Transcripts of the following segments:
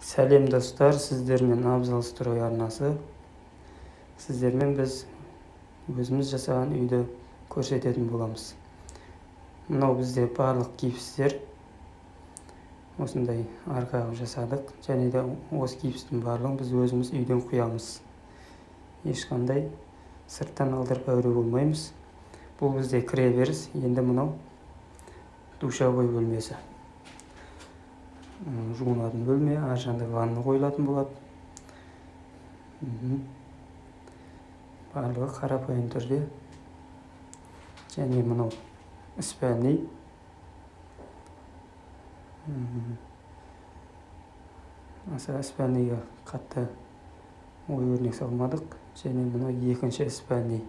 Сәлем достар, сіздермен Абзал строй арнасы. Сіздермен біз өзіміз жасаған үйді көрсететін боламыз. Мынау бізде барлық гипстер осындай арқаға жасадық, және де осы гипстің барлығын біз өзіміз үйден құямыз. Ешқандай сырттан алдырып әуре болмаймыз. Бұл бізде кіреберіс. Енді мынау душевой бөлмесі. Жуынатын бөлме, ар жағында ванна қойылатын болады. Барлығы қарапайым түрде. Және мынау спальный. Аса спальныйға қатты ой-өрнек салмадық. Және мынау екінші спальный.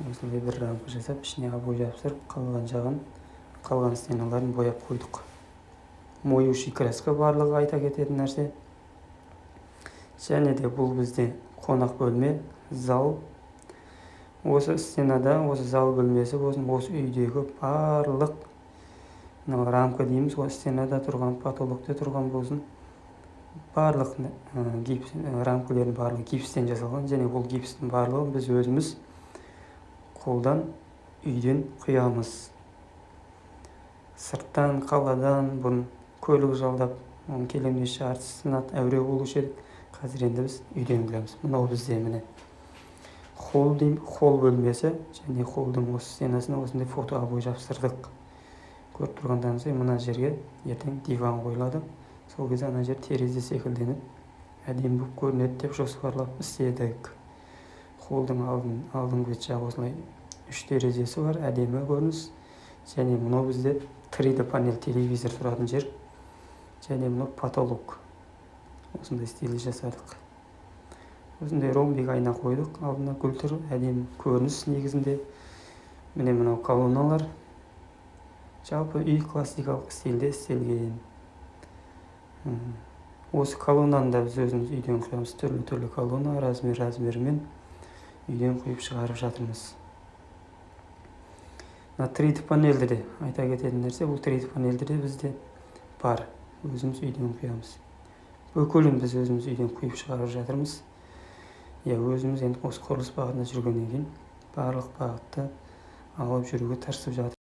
Осындай бір рамка жасап, ішіне обой жапсырып, қалған стеналарын бояп қойдық. Моющий краска барлығы айта кететін нәрсе. Және де бұл бізде қонақ бөлме, зал. Осы стенада, осы зал бөлмесі болсын, осы үйдегі барлық рамка дейміз, осы стенада тұрған, потолокта тұрған болсын, барлық рамкалардың барлығы гипстен жасалған. Және бұл гипстің барлығын біз өзіміз қолдан үйден құямыз. Сырттан, қаладан бұны көлік жалдап, келемде шарт сынат әуре болушы едік. Қазір енді біз үйден құямыз. Мынау бізде міне холл бөлмесі, және холлдың осы стенасына осындай фото обой жапсырдық. Көріп тұрғандарыңыздай, мына жерге ертең диван қойылады. Сол кезде ана жер терезе секілденіп, әдемі болып көрінеді деп жоспарлап істедік. Холлдың алдыңғы бет жағы осылай 3 терезесі бар, әдемі көрініс. Және мынау бізде 3D панель телевизор тұратын жер. Және мынау потолок. Осындай стиль жасадық. Осындай ромбик айна қойдық. Алдына гүл тұр, әдемі көрініс негізінде. Міне мынау колонналар. Жалпы үй классикалық стильде істелген. Осы колоннаны да біз өзіміз үйден құямыз. Түрлі колонна, размермен үйден құйып шығарып жатырмыз. 3D панельді де айта кететін нәрсе, бұл 3D панельді де бізде бар. Өзіміз үйден құямыз. Бүкілін біз өзіміз үйден құйып шығарып жатырмыз. Өзіміз енді осы құрылыс бағытында жүргеннен кейін барлық бағытты алып жүруге тырысып жатырмыз.